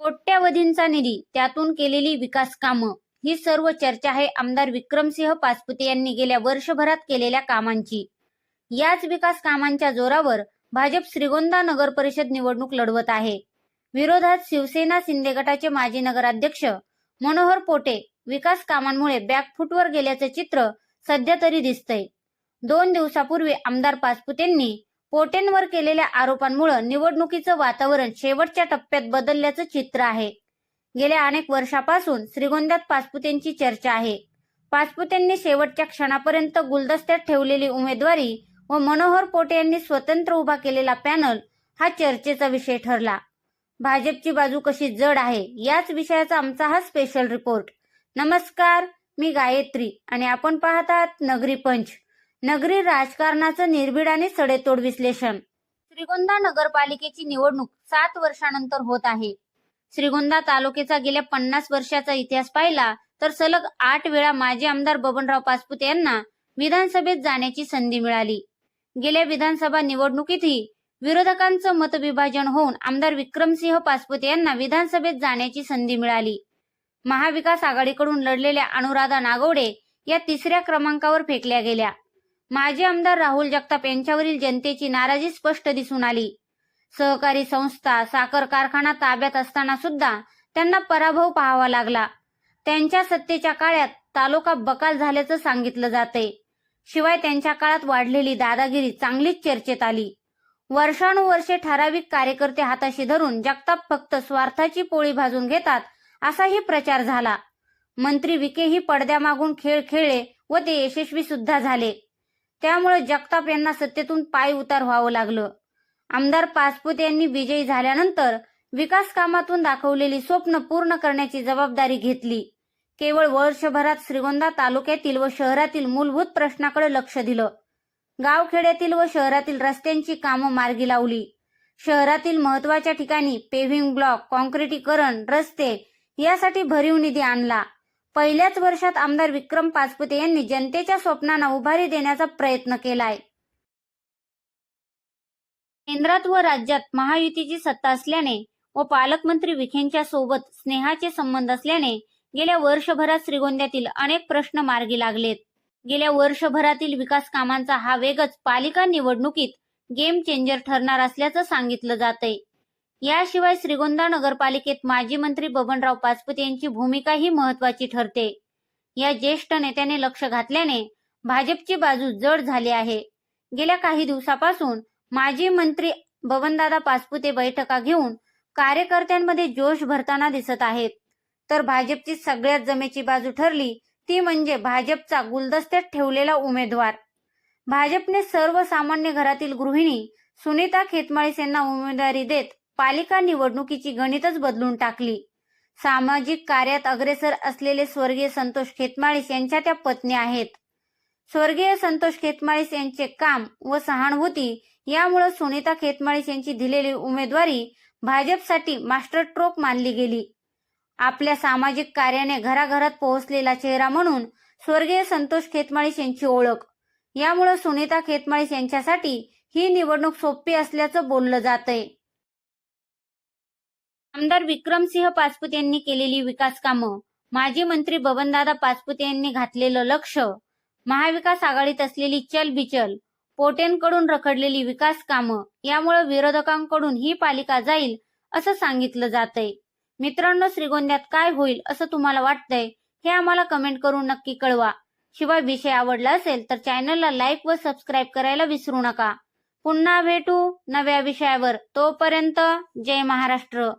कोट्यावधींचा निधी, त्यातून केलेली विकास कामं, ही सर्व चर्चा आहे आमदार विक्रमसिंह पाचपुते यांनी गेल्या वर्षभरात केलेल्या कामांची. याच विकास कामांच्या जोरावर भाजप श्रीगोंदा नगर परिषद निवडणूक लढवत आहे. विरोधात शिवसेना शिंदे गटाचे माजी नगराध्यक्ष मनोहर पोटे विकास कामांमुळे बॅकफुटवर गेल्याचं चित्र सध्या तरी दिसतंय. 2 दिवसापूर्वी आमदार पाचपुतेंनी पोटेंवर केलेल्या आरोपांमुळे निवडणुकीचं वातावरण शेवटच्या टप्प्यात बदलल्याचं चित्र आहे. गेल्या अनेक वर्षापासून श्रीगोंद्यात पाचपुतेंची चर्चा आहे. पाचपुतेंनी शेवटच्या क्षणापर्यंत गुलदस्त्यात ठेवलेली उमेदवारी व मनोहर पोटे यांनी स्वतंत्र उभा केलेला पॅनल हा चर्चेचा विषय ठरला. भाजपची बाजू कशी जड आहे, याच विषयाचा आमचा हा स्पेशल रिपोर्ट. नमस्कार, मी गायत्री आणि आपण पाहत आहात नगरी पंच. नगरी राजकारणाचं निर्भीड आणि सडेतोड विश्लेषण. श्रीगोंदा नगरपालिकेची निवडणूक 7 वर्षानंतर होत आहे. श्रीगोंदा तालुक्याचा गेल्या 50 वर्षाचा इतिहास पाहिला तर सलग 8 वेळा माजी आमदार बबनराव पाचपुते यांना विधानसभेत जाण्याची संधी मिळाली. गेल्या विधानसभा निवडणुकीतही विरोधकांचं मतविभाजन होऊन आमदार विक्रमसिंह पाचपुते यांना विधानसभेत जाण्याची संधी मिळाली. महाविकास आघाडीकडून लढलेल्या अनुराधा नागवडे या 3ऱ्या क्रमांकावर फेकल्या गेल्या. माजी आमदार राहुल जगताप यांच्यावरील जनतेची नाराजी स्पष्ट दिसून आली. सहकारी संस्था, साखर कारखाना ताब्यात असताना सुद्धा त्यांना पराभव पाहावा लागला. त्यांच्या सत्तेच्या काळात तालुका बकाल झाल्याचं सांगितलं जातंय. शिवाय त्यांच्या काळात वाढलेली दादागिरी चांगलीच चर्चेत आली. वर्षानुवर्षे ठराविक कार्यकर्ते हाताशी धरून जगताप फक्त स्वार्थाची पोळी भाजून घेतात असाही प्रचार झाला. मंत्री विखेही पडद्यामागून खेळ खेळले व ते यशस्वी सुद्धा झाले. त्यामुळे जगताप यांना सत्तेतून पाय उतार व्हावं लागलं. आमदार पाचपुते यांनी विजयी झाल्यानंतर विकास कामातून दाखवलेली स्वप्न पूर्ण करण्याची जबाबदारी घेतली. केवळ वर्षभरात श्रीगोंदा तालुक्यातील व शहरातील मूलभूत प्रश्नाकडे लक्ष दिलं. गावखेड्यातील व शहरातील रस्त्यांची कामं मार्गी लावली. शहरातील महत्वाच्या ठिकाणी पेव्हिंग ब्लॉक, काँक्रिटीकरण, रस्ते यासाठी भरीव निधी आणला. पहिल्याच वर्षात आमदार विक्रम पाचपुते यांनी जनतेच्या स्वप्नांना उभारी देण्याचा प्रयत्न केलाय. केंद्रात व राज्यात महायुतीची सत्ता असल्याने व पालकमंत्री विखेंच्या सोबत स्नेहाचे संबंध असल्याने गेल्या वर्षभरात श्रीगोंद्यातील अनेक प्रश्न मार्गी लागलेत. गेल्या वर्षभरातील विकास कामांचा हा वेगच पालिका निवडणुकीत गेम चेंजर ठरणार असल्याचं सांगितलं जातंय. याशिवाय श्रीगोंदा नगरपालिकेत माजी मंत्री बबनराव पाचपुते यांची भूमिकाही महत्वाची ठरते. या ज्येष्ठ नेत्याने लक्ष घातल्याने भाजपची बाजू जड झाली आहे. गेल्या काही दिवसापासून माजी मंत्री बबनदादा पाचपुते बैठका घेऊन कार्यकर्त्यांमध्ये जोश भरताना दिसत आहेत. तर भाजपची सगळ्यात जमेची बाजू ठरली ती म्हणजे भाजपचा गुलदस्त्यात ठेवलेला उमेदवार. भाजपने सर्वसामान्य घरातील गृहिणी सुनीता खेतमाळीस यांना उमेदवारी देत पालिका निवडणुकीची गणितच बदलून टाकली. सामाजिक कार्यात अग्रेसर असलेले स्वर्गीय संतोष खेतमाळीस यांच्या त्या पत्नी आहेत. स्वर्गीय संतोष खेतमाळीस यांचे काम व सहानुभूती यामुळे सुनीता खेतमाळीस यांची दिलेली उमेदवारी भाजपसाठी मास्टर स्ट्रोक मानली गेली. आपल्या सामाजिक कार्याने घराघरात पोहोचलेला चेहरा म्हणून स्वर्गीय संतोष खेतमाळीस यांची ओळख. यामुळे सुनीता खेतमाळीस यांच्यासाठी ही निवडणूक सोपी असल्याचं बोललं जातंय. आमदार विक्रमसिंह पाचपुते यांनी केलेली विकास कामं, माजी मंत्री बबनदादा पाचपुते यांनी घातलेलं लक्ष, महाविकास आघाडीत असलेली चलबिचल, पोटेंकडून रखडलेली विकास कामं यामुळे विरोधकांकडून ही पालिका जाईल असं सांगितलं जातंय. मित्रांनो, श्रीगोंद्यात काय होईल असं तुम्हाला वाटतंय हे आम्हाला कमेंट करून नक्की कळवा. शिवाय विषय आवडला असेल तर चॅनलला लाईक व सबस्क्राईब करायला विसरू नका. पुन्हा भेटू नव्या विषयावर. तोपर्यंत जय महाराष्ट्र.